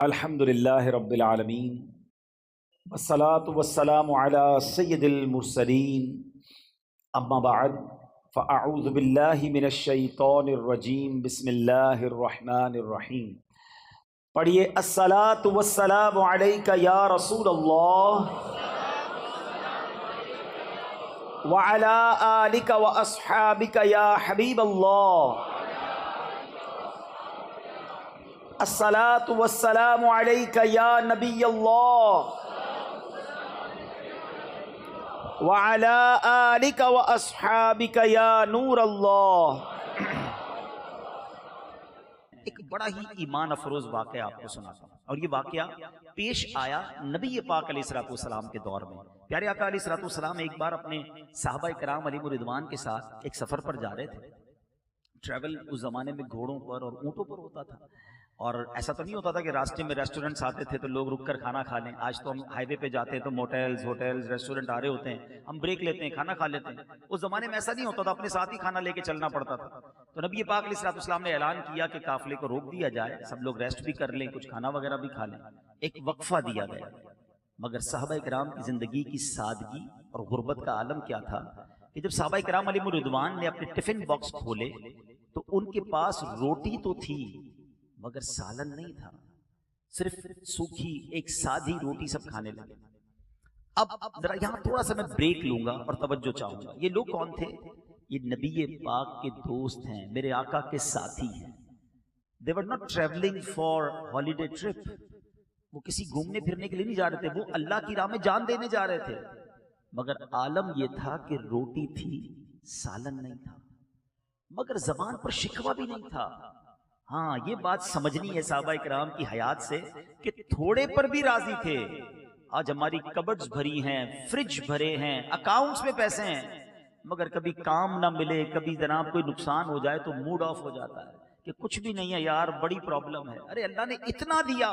अल्हम्दुलिल्लाहि रब्बिल आलमीन वस्सलातु वस्सलामु अला सय्यिदिल मुरसलीन अम्मा बअद फ़अऊज़ु बिल्लाहि मिनश शैतानिर रजीम बिस्मिल्लाहिर रहमानिर रहीम। पढ़िए अस्सलातु वस्सलामु अलैका या रसूलल्लाह व अला आलिका व अस्हाबिका या हबीबल्लाह। अस्सलातु वस्सलामु अलैका या नबियल्लाह व अला आलिका व अस्हाबिका या नूरल्लाह। एक बड़ा ही ईमान अफरोज वाक़या आपको सुनाता हूँ, और ये वाक़या पेश आया नबी पाक अलैहिस्सलाम के दौर में। प्यारे आका अलैहिस्सलाम एक बार अपने सहाबा किराम अलैहिम रिदवान के साथ एक सफ़र पर जा रहे थे। ट्रैवल उस ज़माने में घोड़ों पर और ऊँटों पर होता था, और ऐसा तो नहीं होता था कि रास्ते में रेस्टोरेंट्स आते थे तो लोग रुक कर खाना खा लें। आज तो हम हाईवे पे जाते हैं तो मोटेल्स, होटल्स, रेस्टोरेंट आ रहे होते हैं, हम ब्रेक लेते हैं, खाना खा लेते हैं। उस ज़माने में ऐसा नहीं होता था, अपने साथ ही खाना लेके चलना पड़ता था। तो नबी पाक अलैहिस्सलाम ने ऐलान किया कि काफिले को रोक दिया जाए, सब लोग रेस्ट भी कर लें, कुछ खाना वगैरह भी खा लें। एक वक्फा दिया गया, मगर सहाबा किराम की जिंदगी की सादगी और गुर्बत का आलम क्या था कि जब सहाबा किराम अलैहिम रिदवान ने अपने टिफिन बॉक्स खोले तो उनके पास रोटी तो थी मगर सालन नहीं था, सिर्फ सूखी एक सादी रोटी सब खाने लगे। अब जरा यहां थोड़ा सा मैं ब्रेक लूंगा और तवज्जो चाहूंगा। ये लोग कौन थे? ये नबी पाक के दोस्त हैं, मेरे आका के साथी हैं। They were not travelling for holiday trip, वो किसी घूमने फिरने के लिए नहीं जा रहे थे, वो अल्लाह की राह में जान देने जा रहे थे। मगर आलम यह था कि रोटी थी, सालन नहीं था, मगर जबान पर शिकवा भी नहीं था। हाँ, ये बात समझनी है सहाबा किराम की हयात से कि थोड़े पर भी राजी थे। आज हमारी कबर्ड्स भरी हैं, फ्रिज भरे हैं, अकाउंट्स में पैसे हैं, मगर कभी काम ना मिले, कभी जनाब कोई नुकसान हो जाए तो मूड ऑफ हो जाता है कि कुछ भी नहीं है यार, बड़ी प्रॉब्लम है। अरे अल्लाह ने इतना दिया,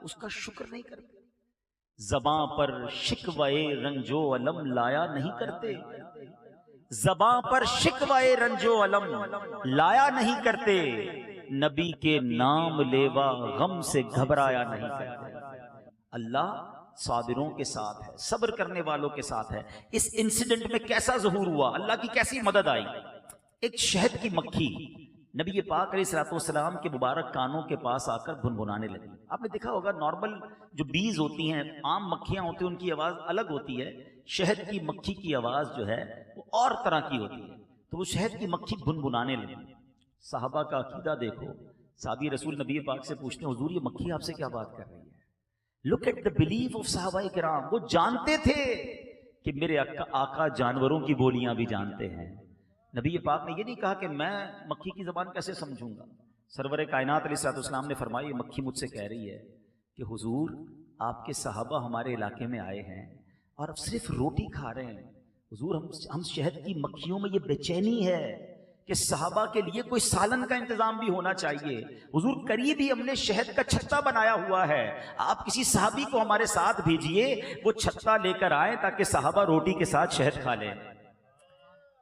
उसका शुक्र नहीं करते। ज़बां पर शिकवाए रंजो अलम लाया नहीं करते, ज़बां पर शिकवाए रंजो अलम लाया नहीं करते, नबी के नाम लेवा गम से घबराया नहीं करते। अल्लाह साबिरों के साथ है, सब्र करने वालों के साथ है। इस इंसिडेंट में कैसा ज़हूर हुआ, अल्लाह की कैसी मदद आई। एक शहद की मक्खी नबी पाक अलैहिस्सलाम के मुबारक कानों के पास आकर भुनभुनाने लगी। आपने देखा होगा नॉर्मल जो बीज होती हैं, आम मक्खियां होती हैं, उनकी आवाज़ अलग होती है। शहद की मक्खी की आवाज़ जो है वो और तरह की होती है। तो वो शहद की मक्खी भुनभुनाने लगी। साहबा का अकीदा देखो, साहबी रसूल नबी पाक से पूछते हैं, हुजूर ये मक्खी आपसे क्या बात कर रही है? Look at the belief of सहाबा किराम। वो जानते थे कि मेरे आका जानवरों की बोलियां भी जानते हैं। नबी पाक ने ये नहीं कहा कि मैं मक्खी की ज़बान कैसे समझूंगा। सरवर कायनात अलैहिस्सलाम ने फरमाया, ये मक्खी मुझसे कह रही है कि हुजूर आपके सहाबा हमारे इलाके में आए हैं और अब सिर्फ रोटी खा रहे हैं। हुजूर हम शहद की मक्खियों में ये बेचैनी है कि सहाबा के लिए कोई सालन का इंतजाम भी होना चाहिए। हुजूर करीब ही हमने शहद का छत्ता बनाया हुआ है, आप किसी सहाबी को हमारे साथ भेजिए, वो छत्ता लेकर आए ताकि सहाबा रोटी के साथ शहद खा लें।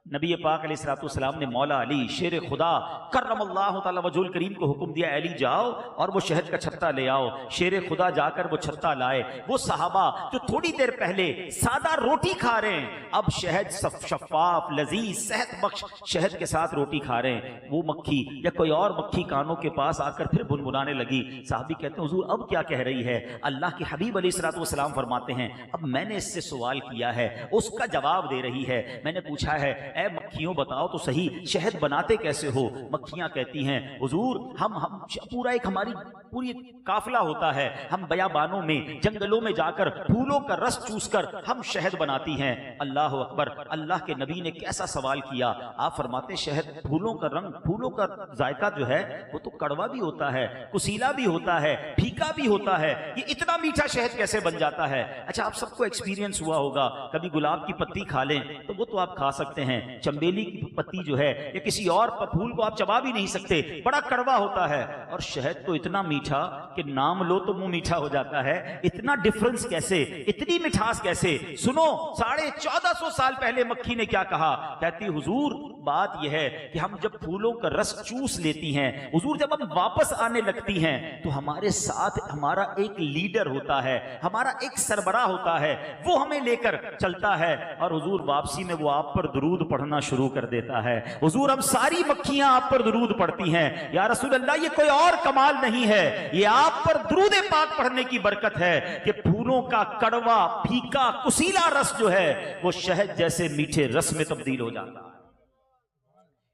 नबी पाक अलैहिस्सलाम ने मौला अली शेर खुदा करमल्लाहु तआला वजहुल करीम को हुक्म दिया, अली जाओ और वो शहद का छत्ता ले आओ। शेर खुदा जाकर वो छत्ता लाए। वो सहाबा जो थोड़ी देर पहले सादा रोटी खा रहे हैं, अब शहद शफाफ लजीज सेहत बख्श शहद के साथ रोटी खा रहे हैं। वो मक्खी या कोई और मक्खी कानों के पास आकर फिर भुनभुनाने लगी। साहबी कहते हैं, हुजूर अब क्या कह रही है? अल्लाह के हबीब अलैहिस्सलाम फरमाते हैं, अब मैंने इससे सवाल किया है, उसका जवाब दे रही है। मैंने पूछा है, ऐ मक्खियों बताओ तो सही शहद बनाते कैसे हो? मक्खियां कहती हैं, हुजूर हम पूरा एक हमारी पूरी काफिला होता है, हम बयाबानों में जंगलों में जाकर फूलों का रस चूसकर हम शहद बनाती हैं। अल्लाह अकबर। अल्लाह के नबी ने कैसा सवाल किया। आप फरमाते, शहद फूलों का रंग, फूलों का जायका जो है वो तो कड़वा भी होता है, कुसीला भी होता है, फीका भी होता है, ये इतना मीठा शहद कैसे बन जाता है? अच्छा, आप सबको एक्सपीरियंस हुआ होगा, कभी गुलाब की पत्ती खा लें तो वो तो आप खा सकते हैं, चंबेली की पत्ती जो है या किसी और फूल को आप चबा भी नहीं सकते, बड़ा कड़वा होता है। और शहद तो इतना मीठा कि नाम लो तो मुंह मीठा हो जाता है। इतना डिफरेंस कैसे, इतनी मिठास कैसे? सुनो, 1450 साल पहले मक्खी ने क्या कहा। कहती, हुजूर बात यह है कि हम जब फूलों का रस चूस लेती हैं, हुजूर जब हम वापस आने लगती हैं तो हमारे साथ हमारा एक लीडर होता है, हमारा एक सरबराह होता है, वो हमें लेकर चलता है और हुजूर वापसी में वो आप पर दुरूद पढ़ना शुरू कर देता है। हुजूर हम सारी मक्खियां आप पर दुरूद पढ़ती हैं, या रसूल अल्लाह ये कोई और कमाल नहीं है, ये आप पर दुरूद पाक पढ़ने की बरकत है कि फूलों का कड़वा फीका कुसीला रस जो है वो शहद जैसे मीठे रस में तब्दील हो जाता है।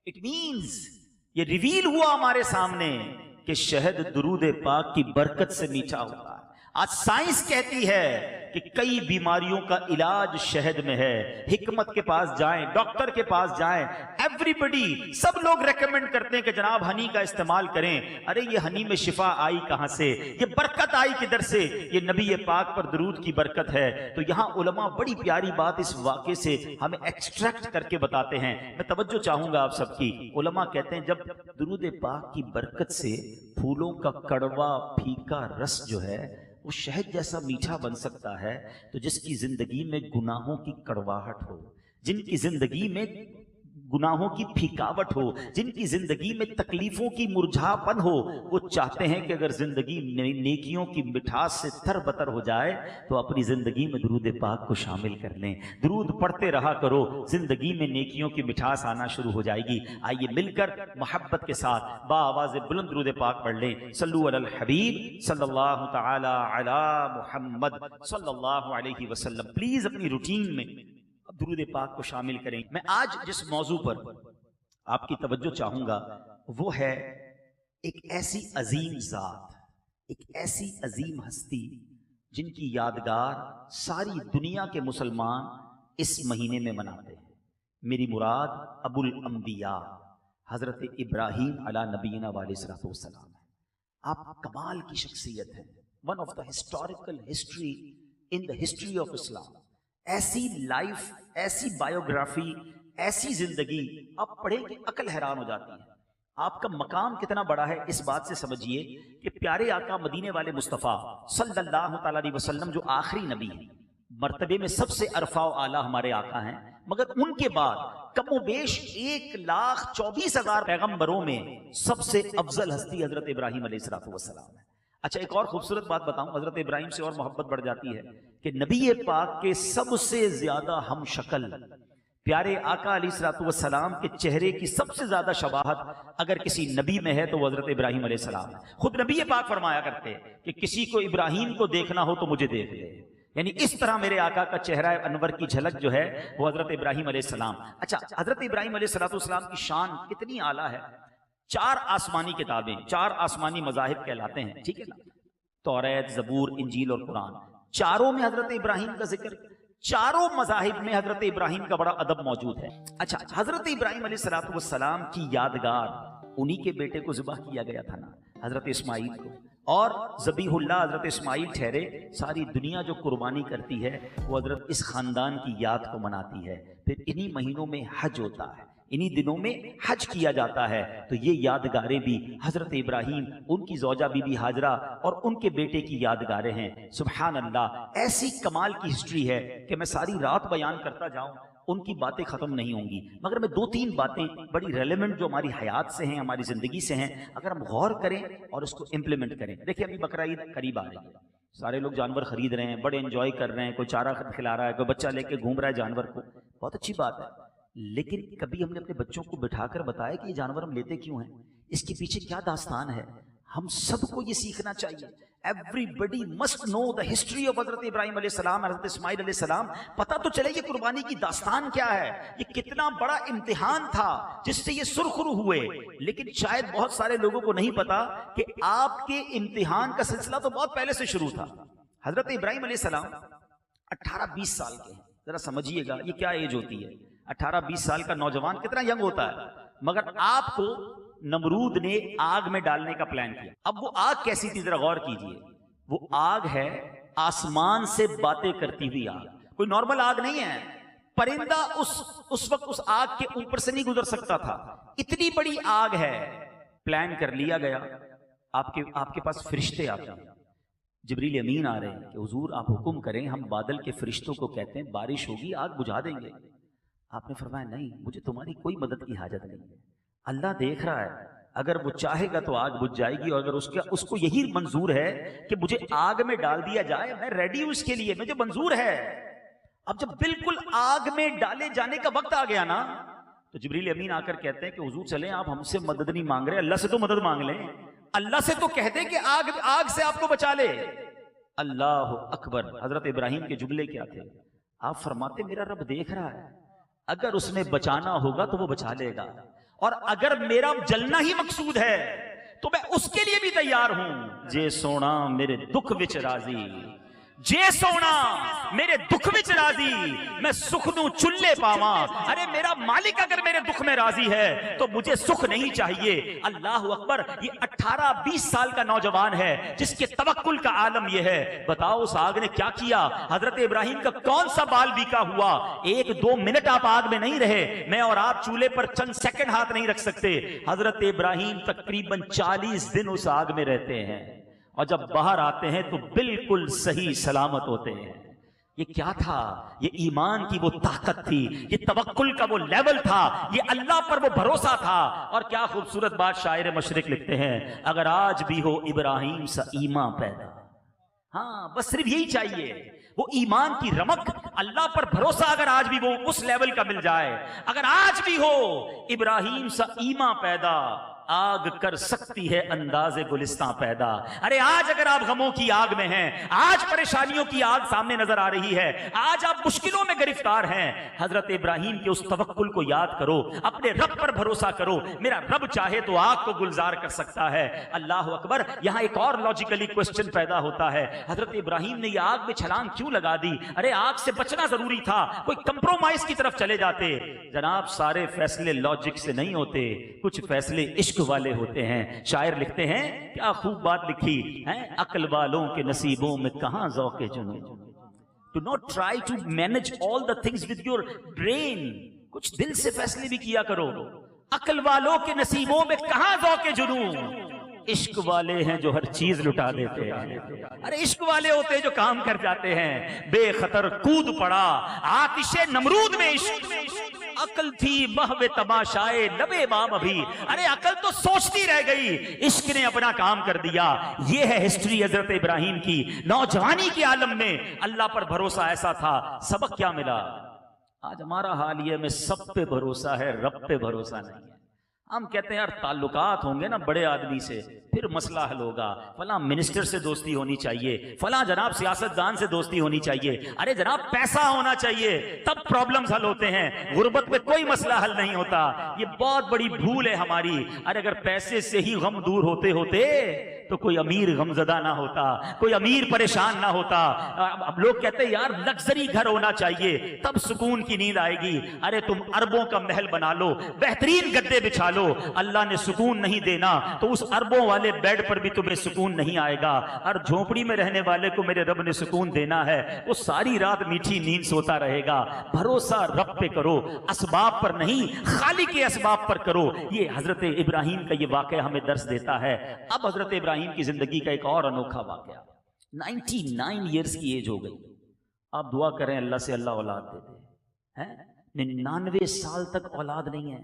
इट मींस ये रिवील हुआ हमारे सामने कि शहद दुरूद पाक की बरकत से मीठा होता है। आज साइंस कहती है कि कई बीमारियों का इलाज शहद में है। हिकमत के पास जाएं, डॉक्टर के पास जाएं, एवरीबडी, सब लोग रेकमेंड करते हैं कि जनाब हनी का इस्तेमाल करें। अरे ये हनी में शिफा आई कहां से, ये बरकत आई किधर से? ये नबी पाक पर दुरूद की बरकत है। तो यहां उलमा बड़ी प्यारी बात इस वाक़े से हमें एक्सट्रैक्ट करके बताते हैं। मैं तवज्जो चाहूंगा आप सबकी। उलमा कहते हैं जब दुरूद पाक की बरकत से फूलों का कड़वा फीका रस जो है वो शहद जैसा मीठा बन सकता है, तो जिसकी जिंदगी में गुनाहों की कड़वाहट हो, जिनकी जिंदगी में गुनाहों की फीकावट हो, जिनकी जिंदगी में तकलीफों की मुरझापन हो, वो चाहते हैं कि अगर जिंदगी नेकियों की मिठास से तरबतर हो जाए तो अपनी जिंदगी में दुरूद पाक को शामिल कर लें। दुरूद पढ़ते रहा करो, जिंदगी में नेकियों की मिठास आना शुरू हो जाएगी। आइए मिलकर मोहब्बत के साथ बाआवाज़ बुलंद दुरूद पाक पढ़ लें। सल्लु अलल हबीब सल्लल्लाहु तआला अला मुहम्मद सल्लल्लाहु अलैहि वसल्लम। प्लीज अपनी रूटीन में दुरूद पाक को शामिल करें। मैं आज जिस मौजू पर आपकी तवज्जो चाहूंगा वो है एक ऐसी अजीम जात, एक ऐसी अजीम हस्ती जिनकी यादगार सारी दुनिया के मुसलमान इस महीने में मनाते हैं। मेरी मुराद अबुल अंबिया हजरत इब्राहीम अला नबीना वालेहिस्सलातु वस्सलाम है। आप कमाल की शख्सियत हैं, one of the historical history in the history of Islam. ऐसी लाइफ, ऐसी बायोग्राफी, ऐसी जिंदगी आप पढ़े कि अकल हैरान हो जाती है। आपका मकाम कितना बड़ा है इस बात से समझिए कि प्यारे आका मदीने वाले मुस्तफ़ा सल्लल्लाहु तआला अलैहि वसल्लम जो आखिरी नबी हैं, मर्तबे में सबसे अरफा व आला हमारे आका हैं, मगर उनके बाद कमोबेश 1,24,000 पैगंबरों में सबसे अफजल हस्ती हजरत इब्राहीम अलैहिस्सलातु वस्सलाम है। अच्छा, एक और खूबसूरत बात बताऊं, हजरत इब्राहीम से और मोहब्बत बढ़ जाती है कि नबी पाक के सबसे ज्यादा हम शक्ल प्यारे आका अलैहिस्सलातु वस्सलाम के चेहरे की सबसे ज्यादा शबाहत अगर किसी नबी में है तो वो हजरत इब्राहीम अलैहिस्सलाम है। खुद नबी पाक फरमाया करते हैं कि किसी को इब्राहीम को देखना हो तो मुझे देख ले, यानी इस तरह मेरे आका का चेहरा अनवर की झलक जो है वो हजरत इब्राहीम अलैहिस्सलाम। अच्छा, हजरत इब्राहीम अलैहिस्सलातु वस्सलाम की शान कितनी आला है। 4 आसमानी किताबें, 4 आसमानी मज़ाहिब कहलाते हैं, ठीक है ना? तौरात, ज़बूर, इंजील और कुरान, चारों में हजरत इब्राहीम का जिक्र, चारों मज़ाहिब में हजरत इब्राहीम का बड़ा अदब मौजूद है। अच्छा, हजरत इब्राहीम अलैहिस्सलातु वस्सलाम की यादगार उन्हीं के बेटे को ज़िबा किया गया था ना, हजरत इस्माइल को, और ज़बीहुल्लाह हजरत इस्माइल ठहरे। सारी दुनिया जो कुर्बानी करती है वो हजरत इस खानदान की याद को मनाती है। फिर इन्हीं महीनों में हज होता है, इन्हीं दिनों में हज किया जाता है। तो ये यादगारें भी हजरत इब्राहीम, उनकी ज़ौजा बीबी हाजरा और उनके बेटे की यादगारें हैं। सुभान अल्लाह, ऐसी कमाल की हिस्ट्री है कि मैं सारी रात बयान करता जाऊं उनकी बातें ख़त्म नहीं होंगी, मगर मैं 2-3 बातें बड़ी रेलेवेंट जो हमारी हयात से हैं, हमारी ज़िंदगी से हैं, अगर हम गौर करें और उसको इम्प्लीमेंट करें। देखिए, अभी बकरा ईद करीब आ रही है, सारे लोग जानवर खरीद रहे हैं, बड़े एंजॉय कर रहे हैं, कोई चारा खिला रहा है, कोई बच्चा लेके घूम रहा है जानवर को, बहुत अच्छी बात है। लेकिन कभी हमने अपने बच्चों को बिठाकर बताया कि ये जानवर हम लेते क्यों हैं, इसके पीछे क्या दास्तान है? हम सबको ये सीखना चाहिए। Everybody must know the history of हजरत इब्राहीम अलैहिस्सलाम, हजरत इस्माइल अलैहिस्सलाम। पता तो चले ये कुर्बानी की दास्तान क्या है, ये कितना बड़ा इम्तिहान था जिससे ये सुरखरू हुए। लेकिन शायद बहुत सारे लोगों को नहीं पता कि आपके इम्तिहान का सिलसिला तो बहुत पहले से शुरू था। हजरत इब्राहीम अलैहिस्सलाम 18-20 साल के हैं। जरा समझिएगा ये क्या एज होती है। 18-20 साल का नौजवान कितना यंग होता है, मगर आपको नमरूद ने आग में डालने का प्लान किया। अब वो आग कैसी थी जरा गौर कीजिए। वो आग है आसमान से बातें करती हुई आग, कोई नॉर्मल आग नहीं है। परिंदा उस वक्त उस आग के ऊपर से नहीं गुजर सकता था, इतनी बड़ी आग है। प्लान कर लिया गया, आपके पास फरिश्ते आते हैं, जिब्रील अमीन आ रहे हैं कि हुजूर आप हुक्म करें, हम बादल के फरिश्तों को कहते हैं बारिश होगी, आग बुझा देंगे। आपने फरमाया नहीं, मुझे तुम्हारी कोई मदद की हाजत नहीं है, अल्लाह देख रहा है, अगर वो चाहेगा तो आग बुझ जाएगी, और अगर उसको यही मंजूर है कि मुझे आग में डाल दिया जाए, मैं रेडी हूं इसके लिए, मुझे मंजूर है। अब जब बिल्कुल आग में डाले जाने का वक्त आ गया ना, तो जिब्रील अमीन आकर कहते हैं कि हुजूर चलें, आप हमसे मदद नहीं मांग रहे, अल्लाह से तो मदद मांग लें, अल्लाह से तो कह दे कि आग से आपको बचा ले। अल्लाह अकबर। हजरत इब्राहिम के जुमले क्या थे? आप फरमाते मेरा रब देख रहा है, अगर उसने बचाना होगा तो वो बचा लेगा, और अगर मेरा जलना ही मकसूद है तो मैं उसके लिए भी तैयार हूं। जे सोना मेरे दुख विच राजी, जे सोना मेरे दुख विच राजी, मैं सुख नू चुल्ले पावा। अरे मेरा मालिक अगर मेरे दुख में राजी है तो मुझे सुख नहीं चाहिए। अल्लाह अकबर। ये 18-20 साल का नौजवान है जिसके तवक्कुल का आलम यह है। बताओ उस आग ने क्या किया? हजरत इब्राहिम का कौन सा बाल बीका हुआ? 1-2 मिनट आप आग में नहीं रहे, मैं और आप चूल्हे पर चंद सेकंड हाथ नहीं रख सकते। हजरत इब्राहिम तकरीबन 40 दिन उस आग में रहते हैं, और जब बाहर आते हैं तो बिल्कुल सही सलामत होते हैं। ये क्या था? ये ईमान की वो ताकत थी, ये तवक्कुल का वो लेवल था, ये अल्लाह पर वो भरोसा था। और क्या खूबसूरत बात शायर मशरिक लिखते हैं, अगर आज भी हो इब्राहिम सा ईमान पैदा। हाँ, बस सिर्फ यही चाहिए, वो ईमान की रमक, अल्लाह पर भरोसा अगर आज भी वो उस लेवल का मिल जाए, अगर आज भी हो इब्राहिम सा ईमान पैदा, आग कर सकती है अंदाजे गुलिस्तां पैदा। अरे आज अगर आप गमों की आग में हैं, आज परेशानियों की आग सामने नजर आ रही है, आज आप मुश्किलों में गिरफ्तार हैं, हजरत इब्राहिम के उस तवक्कुल को याद करो, अपने रब पर भरोसा करो। मेरा रब चाहे तो आग को गुलजार कर सकता है। अल्लाह अकबर। यहां एक और लॉजिकली क्वेश्चन पैदा होता है, हजरत इब्राहिम ने यह आग में छलांग क्यों लगा दी? अरे आग से बचना जरूरी था, कोई कंप्रोमाइज की तरफ चले जाते। जनाब, सारे फैसले लॉजिक से नहीं होते, कुछ फैसले इश्क वाले होते हैं। शायर लिखते हैं, क्या खूब बात लिखी है, अक्ल वालों के नसीबों में कहां ज़ौक़े जुनून। Do not try to manage all the things with your brain, कुछ दिल से फैसले भी किया करो। अक्ल वालों के नसीबों में कहां ज़ौक़े जुनून, इश्क वाले हैं जो हर चीज लुटा देते हैं। अरे इश्क वाले होते हैं जो काम कर जाते हैं। बेखतर कूद पड़ा आतिशे नमरूद में इश्क, अकल थी महवे तमाशाए लबे बाम अभी। अरे अकल तो सोचती रह गई, इश्क ने अपना काम कर दिया। ये है हिस्ट्री हजरत इब्राहिम की। नौजवानी के आलम में अल्लाह पर भरोसा ऐसा था। सबक क्या मिला? आज हमारा हाल ये में सब पे भरोसा है, रब पे भरोसा नहीं है। हम कहते हैं यार ताल्लुकात होंगे ना बड़े आदमी से फिर मसला हल होगा, फला मिनिस्टर से दोस्ती होनी चाहिए, फला जनाब सियासतदान से दोस्ती होनी चाहिए। अरे जनाब पैसा होना चाहिए तब प्रॉब्लम्स हल होते हैं, गुर्बत में कोई मसला हल नहीं होता। ये बहुत बड़ी भूल है हमारी। अरे अगर पैसे से ही गम दूर होते होते तो कोई अमीर गमजदा ना होता, कोई अमीर परेशान ना होता। अब लोग कहते हैं यार लग्जरी घर होना चाहिए तब सुकून की नींद आएगी। अरे तुम अरबों का महल बना लो, बेहतरीन गद्दे बिछा लो, अल्लाह ने सुकून नहीं देना तो उस अरबों वाले बेड पर भी तुम्हें सुकून नहीं आएगा। और झोपड़ी में रहने वाले को मेरे रब ने सुकून देना है, वो सारी रात मीठी नींद सोता रहेगा। भरोसा रब पे करो, असबाब पर नहीं, खालिक के असबाब पर करो। ये हजरत इब्राहिम का ये वाकया हमें दर्श देता है। अब हजरत इब्राहिम की जिंदगी का एक और अनोखा वाकया। 99 ईयर्स की एज हो गई। आप दुआ करें अल्लाह से अल्लाह औलाद दे दे। 99 साल तक औलाद नहीं है।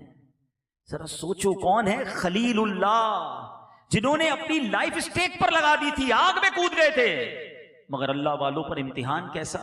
जरा सोचो कौन है खलीलुल्लाह, जिन्होंने अपनी लाइफ स्टेक पर लगा दी थी, आग में कूद गए थे। मगर अल्लाह वालों पर इम्तिहान कैसा?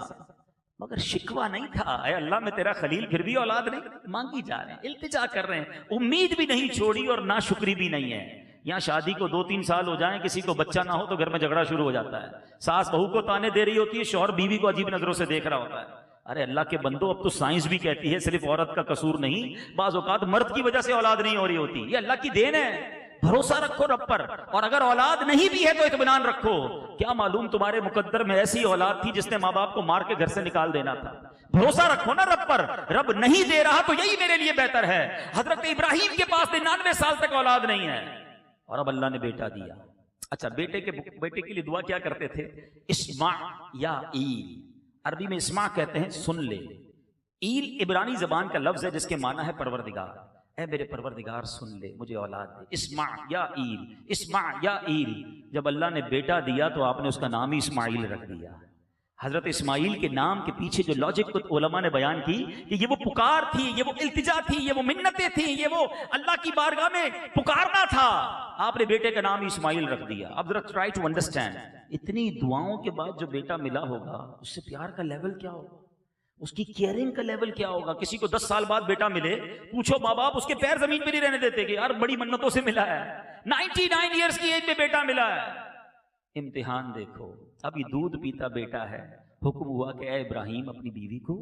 मगर शिकवा नहीं था, अरे अल्लाह में तेरा खलील फिर भी औलाद नहीं मांगी जा रहे हैं, इल्तिजा कर रहे हैं, उम्मीद भी नहीं छोड़ी और ना शुक्री भी नहीं है। यहाँ शादी को 2-3 साल हो जाएं, किसी को बच्चा ना हो तो घर में झगड़ा शुरू हो जाता है। सास बहू को ताने दे रही होती है, शौहर बीवी को अजीब नजरों से देख रहा होता है। अरे अल्लाह के बंदो, अब तो साइंस भी कहती है सिर्फ औरत का कसूर नहीं, बाज़ औक़ात मर्द की वजह से औलाद नहीं हो रही होती। ये अल्लाह की देन है। भरोसा रखो रब पर, और अगर औलाद नहीं भी है तो इत्मीनान रखो। क्या मालूम तुम्हारे मुकद्दर में ऐसी औलाद थी जिसने माँ बाप को मार के घर से निकाल देना था। भरोसा रखो ना रब पर। रब नहीं दे रहा तो यही मेरे लिए बेहतर है। हजरत इब्राहिम के पास 99 साल तक औलाद नहीं है और अब अल्लाह ने बेटा दिया। अच्छा, बेटे के लिए दुआ क्या करते थे? इस्मा या ईल। अरबी में इस्मा कहते हैं सुन ले। ईल इब्रानी जबान का लफ्ज है जिसके माना है परवरदिगार। ऐ मेरे परवरदिगार सुन ले, मुझे औलाद दे। इस्मा या ईल, इस्मा या ईल। जब अल्लाह ने बेटा दिया तो आपने उसका नाम ही इस्माइल रख दिया। हजरत इस्माइल के नाम के पीछे जो लॉजिक को उलमा ने बयान की कि ये वो पुकार थी, ये वो इल्तिजा थी, ये वो मिन्नतें थी, ये वो अल्लाह की बारगाह में पुकारना था। आपने बेटे का नाम इस्माइल रख दिया। अब जरा ट्राई टू अंडरस्टैंड, इतनी दुआओं के बाद जो बेटा मिला होगा उससे प्यार का लेवल क्या होगा, उसकी केयरिंग का लेवल क्या होगा। किसी को 10 साल बाद बेटा मिले, पूछो माँ बाप उसके पैर जमीन पे नहीं रहने देते कि यार बड़ी मन्नतों से मिला है, 99 ईयर्स की एज में बेटा मिला है। इम्तिहान देखो, अभी दूध पीता बेटा है, हुक्म हुआ कि ऐ इब्राहिम अपनी बीवी को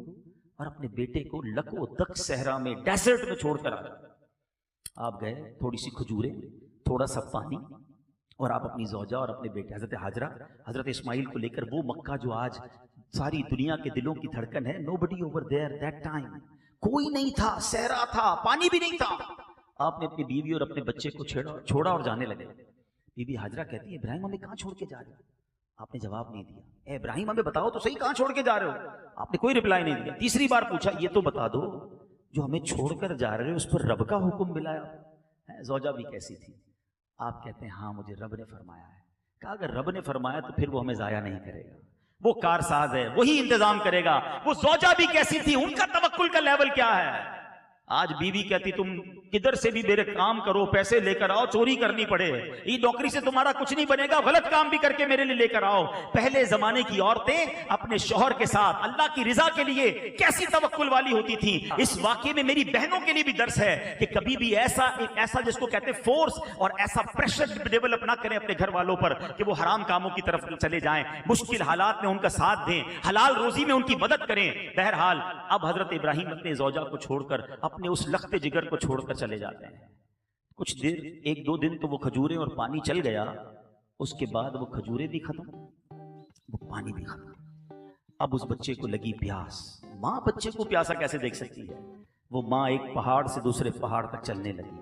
और अपने बेटे को लको दक सहरा में डेजर्ट में छोड़कर आ गए। आप गए, थोड़ी सी खजूरें, थोड़ा सा पानी, और आप अपनी ज़ौजा और अपने बेटे हजरत हाजरा, हजरत इस्माइल को लेकर वो मक्का जो आज सारी दुनिया के दिलों की धड़कन है, nobody over there that time, कोई नहीं था, सहरा था, पानी भी नहीं था। आपने अपनी बीवी और अपने बच्चे को छोड़ा और जाने लगे। बीबी हाजरा कहती है इब्राहिम हमें कहाँ छोड़ के जा रहे हो? आपने जवाब नहीं दिया। ए इब्राहिम हमें बताओ तो सही, कहाँ छोड़ के जा रहे हो? आपने कोई रिप्लाई नहीं दिया। तीसरी बार पूछा, ये तो बता दो जो हमें छोड़कर जा रहे हो उस पर रब का हुक्म मिला है? ज़ौजा भी कैसी थी? आप कहते हैं हाँ मुझे रब ने फरमाया है। कहा अगर रब ने फरमाया तो फिर वो हमें जाया नहीं करेगा, वो कारसाज है, वही इंतजाम करेगा। वो ज़ौजा भी कैसी थी, उनका तवक्कुल का लेवल क्या है? आज बीवी कहती तुम किधर से भी मेरे काम करो, पैसे लेकर आओ, चोरी करनी पड़े, ये नौकरी से तुम्हारा कुछ नहीं बनेगा, गलत काम भी करके मेरे लिए लेकर आओ। पहले जमाने की औरतें अपने शौहर के साथ अल्लाह की रिजा के लिए कैसी तवक्कुल वाली होती थी। इस वाकये में मेरी बहनों के लिए भी दर्स है कि कभी भी ऐसा जिसको कहते हैं फोर्स और ऐसा प्रेशर डेवलप ना करें अपने घर वालों पर कि वो हराम कामों की तरफ चले जाएं। मुश्किल हालात में उनका साथ दें, हलाल रोजी में उनकी मदद करें। बहरहाल अब हजरत इब्राहिम अपने ज़ौजा को छोड़कर, अपने उस लख्ते जिगर को छोड़कर चले जाते हैं। कुछ देर, 1-2 दिन तो वो खजूरें और पानी चल गया, उसके बाद वो खजूरें भी खत्म, वो पानी भी खत्म। अब उस बच्चे को लगी प्यास। माँ बच्चे को प्यासा कैसे देख सकती है? वो माँ एक पहाड़ से दूसरे पहाड़ तक चलने लगी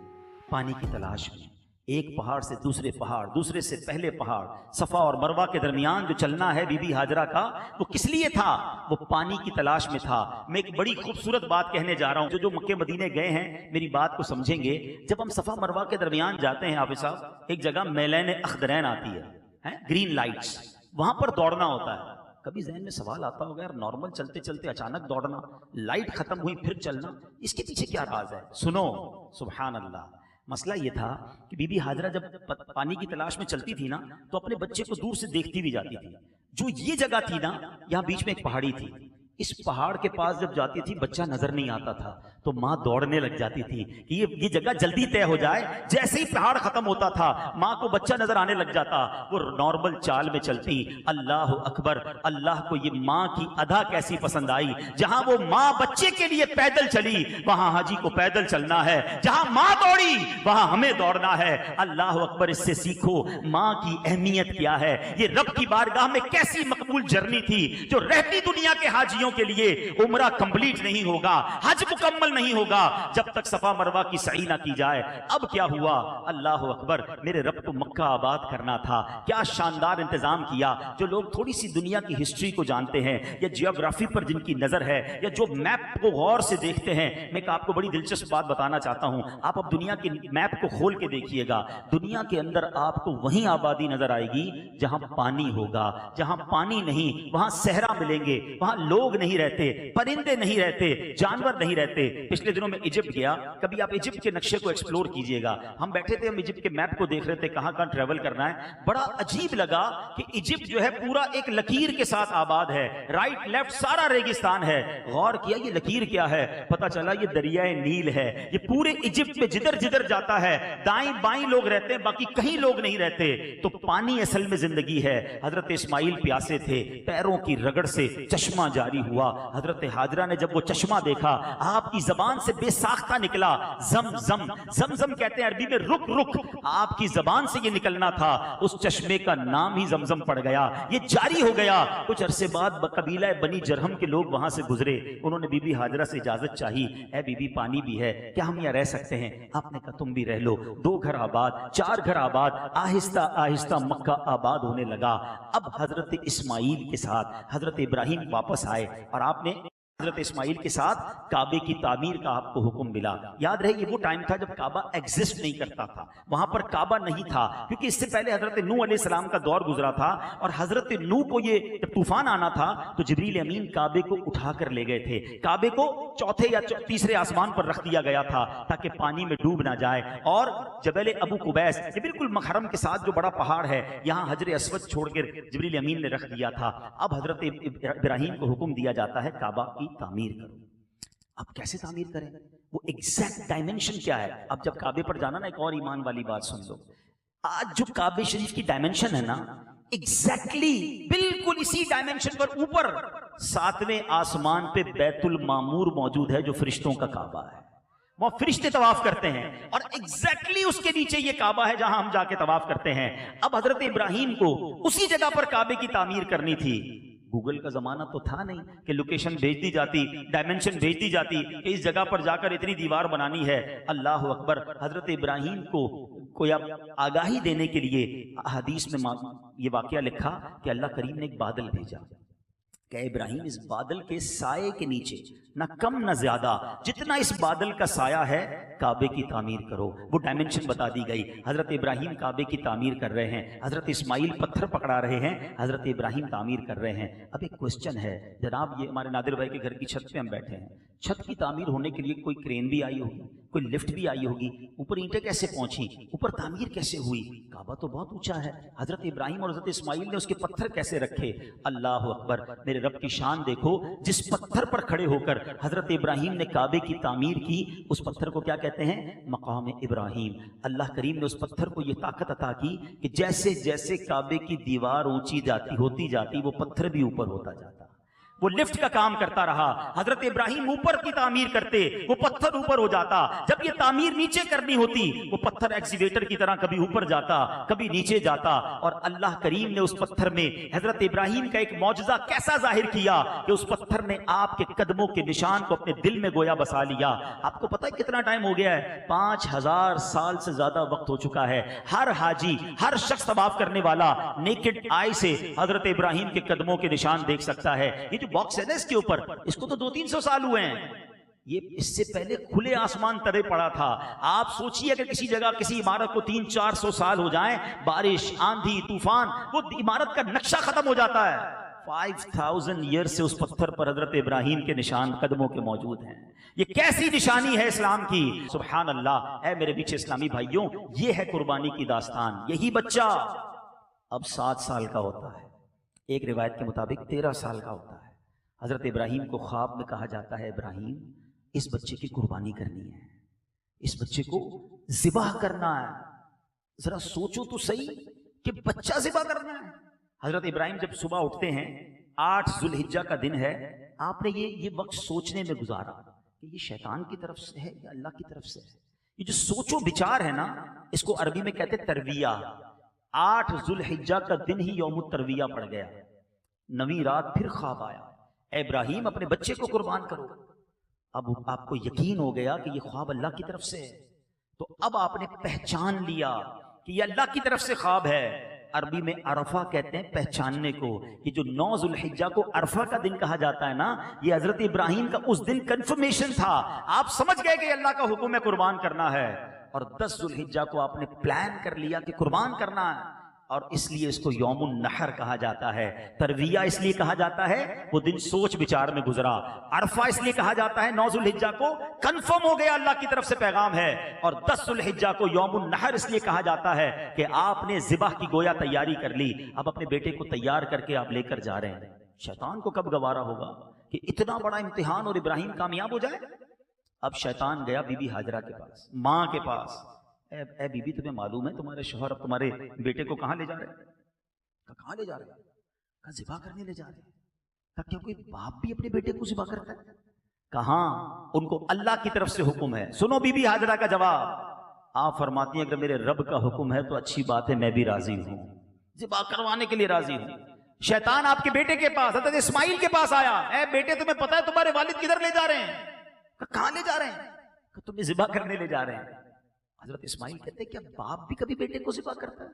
पानी की तलाश में। एक पहाड़ से दूसरे पहाड़, दूसरे से पहले पहाड़, सफा और मरवा के दरमियान जो चलना है बीबी हाजरा का, वो किस लिए था? वो पानी की तलाश में था। मैं एक बड़ी खूबसूरत बात कहने जा रहा हूं। जो मक्के मदीने गए हैं मेरी बात को समझेंगे। जब हम सफा मरवा के दरमियान जाते हैं हाफिज साहब, एक जगह मैलान अख्दरैन आती है, ग्रीन लाइट्स, वहां पर दौड़ना होता है। कभी जहन में सवाल आता होगा यार नॉर्मल चलते चलते अचानक दौड़ना, लाइट खत्म हुई फिर चलना, इसके पीछे क्या राज है? सुनो, सुभान अल्लाह। मसला ये था कि बीबी हाजरा जब पानी की तलाश में चलती थी ना, तो अपने बच्चे को दूर से देखती भी जाती थी। जो ये जगह थी ना, यहाँ बीच में एक पहाड़ी थी, इस पहाड़ के पास जब जाती थी बच्चा नजर नहीं आता था, तो माँ दौड़ने लग जाती थी कि ये जगह जल्दी तय हो जाए। जैसे ही पहाड़ खत्म होता था माँ को बच्चा नजर आने लग जाता, वो नॉर्मल चाल में चलती। अल्लाह अकबर, अल्लाह को ये माँ की अदा कैसी पसंद आई। जहां वो माँ बच्चे के लिए पैदल चली, वहां हाजी को पैदल चलना है। जहां माँ दौड़ी वहां हमें दौड़ना है। अल्लाह अकबर, इससे सीखो माँ की अहमियत क्या है। ये रब की बारगाह में कैसी मकबूल जर्नी थी, जो रहती दुनिया के हाजियों के लिए उम्रा कंप्लीट नहीं होगा, हज मुकम्मल नहीं होगा जब तक सफा मरवा की सई ना की जाए। अब क्या हुआ? अल्लाह अकबर, मेरे रब को मक्का आबाद करना था। क्या शानदार इंतजाम किया। जो लोग थोड़ी सी दुनिया की हिस्ट्री को जानते हैं या जियोग्राफी पर जिनकी नजर है या जो मैप को गौर से देखते हैं, मैं आपको बड़ी दिलचस्प बात बताना चाहता हूं। आप अब दुनिया के मैप को खोल के देखिएगा, दुनिया के अंदर आपको वहीं आबादी नजर आएगी जहां पानी होगा। जहां पानी नहीं वहां सहरा मिलेंगे, वहां लोग नहीं रहते, परिंदे नहीं रहते, जानवर नहीं रहते। पिछले दिनों में इजिप्ट गया, कभी आप इजिप्ट के नक्शे को एक्सप्लोर कीजिएगा। हम बैठे थे, हम इजिप्ट के मैप को देख रहे थे कहां कहां ट्रेवल करना है। बड़ा अजीब लगा कि इजिप्ट जो है पूरा एक लकीर के साथ आबाद है, राइट लेफ्ट सारा रेगिस्तान है। गौर किया ये लकीर क्या है, पता चला ये दरियाए नील है। ये पूरे इजिप्ट में जिधर जिधर जाता है दाएं बाएं लोग रहते हैं, बाकी कहीं लोग नहीं रहते। तो पानी असल में जिंदगी है। हजरत इस्माइल प्यासे थे, पैरों की रगड़ से चश्मा जारी हुआ। हजरत हाजरा ने जब वो चश्मा देखा, आपकी जबान से बेसाख्ता निकला जम जम। जम जम कहते हैं अरबी में रुक रुक, आपकी जबान से ये निकलना था। उस चश्मे का नाम ही जमजम पड़ गया, ये जारी हो गया। कुछ अरसे बाद कबीला बनी जरहम के लोग वहां से गुजरे, उन्होंने बीबी हाजरा से इजाजत चाही, ऐ बीबी पानी भी है, क्या हम यहाँ रह सकते हैं? आपने कहा तुम भी रह लो। 2 घर आबाद, 4 घर आबाद, आहिस्ता आहिस्ता मक्का आबाद होने लगा। अब हजरत इस्माइल के साथ हजरत इब्राहिम वापस आए और आपने हजरत इस्माइल के साथ काबे की तामीर का आपको हुक्म मिला। याद रहे ये वो टाइम था जब काबा एग्जिस्ट नहीं करता था, वहां पर काबा नहीं था, क्योंकि इससे पहले हजरत नूह अलैहिस्सलाम का दौर गुजरा था और हजरत नूह को ये जब तूफान आना था तो जिब्रील अमीन काबे को उठाकर ले गए थे। काबे को चौथे या तीसरे आसमान पर रख दिया गया था ताकि पानी में डूब ना जाए। और जबल अबू कुबैस, ये बिल्कुल महरम के साथ जो बड़ा पहाड़ है, यहाँ हजर अस्वद छोड़कर जिब्रील अमीन ने रख दिया था। अब हजरत इब्राहिम को हुक्म दिया जाता है काबा की तामीर करो। अब कैसे तामीर करें, वो एग्जैक्ट डायमेंशन क्या है? अब जब काबे पर जाना ना, एक और ईमान वाली बात सुन लो। आज जो काबे शरीफ की डायमेंशन है ना, एग्जैक्टली बिल्कुल इसी डायमेंशन पर ऊपर 7वें आसमान पे बैतुल मामूर मौजूद है, जो फरिश्तों का काबा है। वहां फरिश्ते तवाफ करते हैं और एग्जैक्टली उसके नीचे ये काबा है जहां हम जाके तवाफ करते हैं। अब हजरत इब्राहिम को उसी जगह पर काबे की तामीर करनी थी। गूगल का जमाना तो था नहीं कि लोकेशन भेज दी जाती, डायमेंशन भेज दी जाती कि इस जगह पर जाकर इतनी दीवार बनानी है। अल्लाह अकबर। हजरत इब्राहिम को कोई आगाही देने के लिए हदीस में ये वाकया लिखा कि अल्लाह करीम ने एक बादल भेजा कि इब्राहिम इस बादल के साये के नीचे, ना कम ना ज्यादा, जितना इस बादल का साया है काबे की तामीर करो। वो डायमेंशन बता दी गई। हजरत इब्राहिम काबे की तामीर कर रहे हैं, हजरत इस्माइल पत्थर पकड़ा रहे हैं, हजरत इब्राहिम तामीर कर रहे हैं। अब एक क्वेश्चन है जनाब, ये हमारे नादिर भाई के घर की छत पे हम बैठे हैं, छत की तामीर होने के लिए कोई क्रेन भी आई होगी, कोई लिफ्ट भी आई होगी, ऊपर ईंटें कैसे पहुंची, ऊपर तामीर कैसे हुई? काबा तो बहुत ऊंचा है, हजरत इब्राहिम और हजरत इस्माइल ने उसके पत्थर कैसे रखे? अल्लाह अकबर। मेरे रब की शान देखो, जिस पत्थर पर खड़े होकर हजरत इब्राहिम ने काबे की तामीर की, उस पत्थर को क्या कहते हैं? मकाम इब्राहिम। अल्लाह करीम ने उस पत्थर को यह ताकत अता की कि जैसे जैसे काबे की दीवार ऊंची होती जाती, वो पत्थर भी ऊपर होता जाता। वो लिफ्ट का काम करता रहा। हजरत इब्राहिम ऊपर की तामीर करते, वो पत्थर ऊपर हो जाता। जब ये तामीर नीचे करनी होती, वो पत्थर एक्सीवेटर की तरह कभी ऊपर जाता, कभी नीचे जाता। और अल्लाह करीम ने उस पत्थर में हजरत इब्राहिम का एक मौजज़ा कैसा जाहिर किया कि उस पत्थर ने आपके कदमों के निशान को अपने दिल में गोया बसा लिया। आपको पता है कितना टाइम हो गया है? 5000 साल से ज्यादा वक्त हो चुका है। हर हाजी, हर शख्स तवाफ करने वाला नेकेड आई से हजरत इब्राहिम के कदमों के निशान देख सकता है। ये जो बॉक्स है ना इसके ऊपर, इसको तो 200-300 साल हुए हैं। ये इससे पहले खुले आसमान तले पड़ा था। आप सोचिए अगर किसी जगह किसी इमारत को 300-400 साल हो जाएं, बारिश, आंधी, तूफान, वो इमारत का नक्शा खत्म हो जाता है। 5000 ईयर से उस पत्थर पर हजरत इब्राहिम के निशान कदमों के मौजूद हैं। ये कैसी निशानी है इस्लाम की! सुभान अल्लाह। है मेरे पीछे इस्लामी भाइयों, ये है कुर्बानी की दास्तान। यही बच्चा अब 7 साल का होता है, एक रिवायत के मुताबिक 13 साल का होता है। हजरत इब्राहिम को ख्वाब में कहा जाता है, इब्राहिम इस बच्चे की कुर्बानी करनी है, इस बच्चे को ज़िबाह करना है। जरा सोचो तो सही कि बच्चा ज़िबाह करना है। हजरत इब्राहिम जब सुबह उठते हैं, 8 जुल्हिज्जा का दिन है, आपने ये वक्त सोचने में गुजारा कि ये शैतान की तरफ से है या अल्लाह की तरफ से है। ये जो सोचो विचार है ना, इसको अरबी में कहते तरविया। 8 जुल्हिज्जा का दिन ही यौमुत तरविया पड़ गया। 9वीं रात फिर ख्वाब आया, इब्राहिम अपने बच्चे को कुर्बान करो। अब आपको यकीन हो गया कि ये ख्वाब अल्लाह की तरफ से है, तो अब आपने पहचान लिया कि ये अल्लाह की तरफ से ख्वाब है। अरबी में अरफा कहते हैं पहचानने को। ये जो 9 जुल्हिज्जा को अरफा का दिन कहा जाता है ना, ये हजरत इब्राहिम का उस दिन कंफर्मेशन था। आप समझ गए कि अल्लाह का हुक्म है कुर्बान करना है, और 10 जुल्हिज्जा को आपने प्लान कर लिया कि कुर्बान करना है, और इसलिए इसको यौमुन नहर कहा जाता है। तरविया इसलिए कहा जाता है, वो दिन सोच विचार में गुजरा। अरफा इसलिए कहा जाता है, 9 जुल्हिज्जा को कंफर्म हो गया अल्लाह की तरफ से पैगाम है। और 10 जुल्हिज्जा को यौमुन नहर इसलिए कहा जाता है कि आपने ज़िबाह की गोया तैयारी कर ली। अब अपने बेटे को तैयार करके आप लेकर जा रहे हैं। शैतान को कब गवारा होगा कि इतना बड़ा इम्तिहान और इब्राहिम कामयाब हो जाए। अब शैतान गया बीबी हाजरा के पास, माँ के पास। ए बीबी, तुम्हें मालूम है तुम्हारे शौहर अब तुम्हारे बेटे को कहाँ ले जा रहे हैं? कहाँ ले जा रहे हैं? कहा ज़िबा करने ले जा रहे हैं। क्या कोई बाप भी अपने बेटे को ज़िबा करता है? कहाँ, उनको अल्लाह की तरफ से हुक्म है। सुनो बीबी हाजरा का जवाब। आप फरमाती हैं अगर मेरे रब का हुक्म है तो अच्छी बात है, मैं भी राजी हूँ, ज़िबा करवाने के लिए राजी हूँ। शैतान आपके बेटे के पास, हज़रत इस्माइल के पास आया। ए बेटे, तुम्हें पता है तुम्हारे वालिद किधर ले जा रहे हैं? कहाँ ले जा रहे हैं? तुम्हें ज़िबा करने ले जा रहे हैं। हजरत इस्माइल कहते हैं क्या बाप भी कभी बेटे को ज़िबा करता है?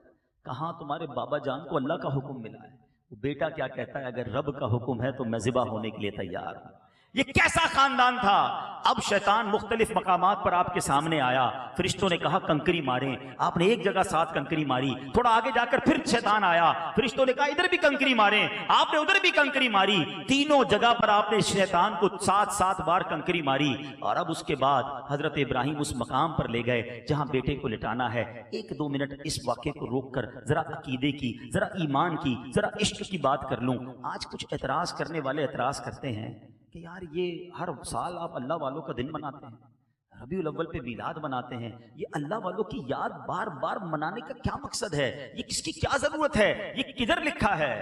कहाँ, तुम्हारे बाबा जान को अल्लाह का हुक्म मिला है। वो बेटा क्या कहता है, अगर रब का हुक्म है तो मैं ज़िबा होने के लिए तैयार हूँ। ये कैसा खानदान था। अब शैतान मुख्तलिफ मकामात पर आपके सामने आया, फरिश्तों ने कहा कंकरी मारें, आपने एक जगह 7 कंकरी मारी, थोड़ा आगे जाकर फिर शैतान आया, फरिश्तों ने कहा इधर भी कंकरी मारें, आपने उधर भी कंकरी मारी, तीनों जगह पर आपने शैतान को 7-7 बार कंकरी मारी। और अब उसके बाद हजरत इब्राहिम उस मकाम पर ले गए जहां बेटे को लिटाना है। 1-2 मिनट इस वाक़े को रोककर जरा अकीदे की, जरा ईमान की, जरा इश्क की बात कर लूं। आज कुछ एतराज करने वाले एतराज करते हैं कि यार ये हर साल आप अल्लाह वालों का दिन मनाते हैं, रबीउल अव्वल पे मिलाद मनाते हैं, ये अल्लाह वालों की याद बार बार मनाने का क्या मकसद है, ये किसकी क्या जरूरत है, ये किधर लिखा है।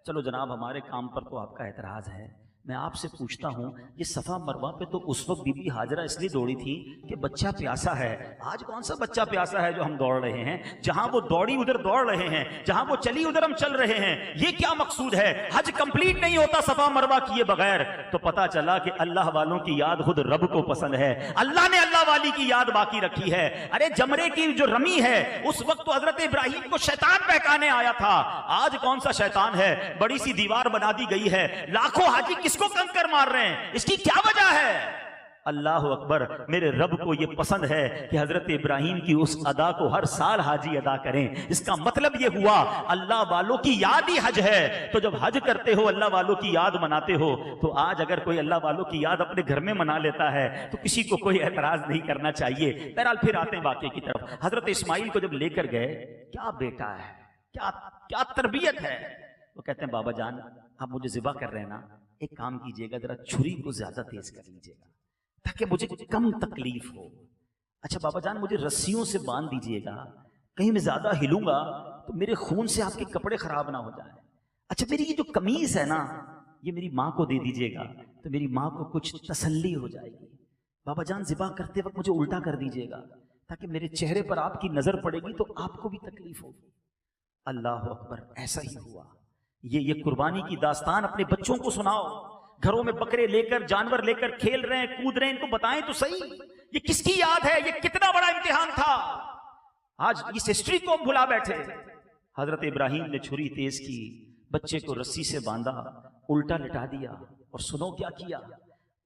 चलो जनाब, हमारे काम पर तो आपका एतराज है, मैं आपसे पूछता हूं, ये सफा मरवा पे तो उस वक्त बीबी हाजरा इसलिए दौड़ी थी कि बच्चा प्यासा है। आज कौन सा बच्चा प्यासा है जो हम दौड़ रहे हैं, जहां वो दौड़ी उधर दौड़ रहे हैं, जहां वो चली उधर हम चल रहे हैं। ये क्या मकसूद है? हज कंप्लीट नहीं होता सफा मरवा किए बगैर। तो पता चला कि अल्लाह वालों की याद खुद रब को पसंद है, अल्लाह ने अल्लाह वाली की याद बाकी रखी है। अरे जमरे की जो रमी है उस वक्त तो हजरत इब्राहिम को शैतान बहकाने आया था, आज कौन सा शैतान है, बड़ी सी दीवार बना दी गई है, लाखों हाजी किसको कंकर मार रहे हैं, इसकी क्या वजह है? अल्लाह अकबर, मेरे रब को यह पसंद है कि हजरत इब्राहिम की उस अदा को हर साल हाजी अदा करें। इसका मतलब यह हुआ अल्लाह वालों की याद ही हज है। तो जब हज करते हो, अल्लाह वालों की याद मनाते हो, तो आज अगर कोई अल्लाह वालों की याद अपने घर में मना लेता है तो किसी को कोई एतराज नहीं करना चाहिए। बहरहाल फिर आते हैं वाक़े की तरफ। हजरत इस्माइल को जब लेकर गए, क्या बेटा है, क्या क्या तरबियत है। वो कहते हैं बाबा जान, आप मुझे ज़िबा कर रहे हैं ना, एक काम कीजिएगा, जरा छुरी को ज्यादा तेज कर लीजिएगा ताकि मुझे कम तकलीफ हो। अच्छा बाबा जान, मुझे रस्सियों से बांध दीजिएगा, कहीं मैं ज्यादा हिलूंगा तो मेरे खून से आपके कपड़े खराब ना हो जाए। अच्छा मेरी ये जो कमीज है ना, ये मेरी माँ को दे दीजिएगा तो मेरी माँ को कुछ तसल्ली हो जाएगी। बाबा जान ज़िबा करते वक्त मुझे उल्टा कर दीजिएगा ताकि मेरे चेहरे पर आपकी नजर पड़ेगी तो आपको भी तकलीफ होगी। अल्लाह अकबर, ऐसा ही हुआ। ये कुर्बानी की दास्तान अपने बच्चों को सुनाओ, घरों में बकरे लेकर, जानवर लेकर खेल रहे हैं, कूद रहे हैं, इनको बताएं तो सही ये किसकी याद है, ये कितना बड़ा इम्तिहान था। आज इस हिस्ट्री को हम भुला बैठे। हजरत इब्राहिम ने छुरी तेज की, बच्चे को रस्सी से बांधा, उल्टा लिटा दिया, और सुनो क्या किया,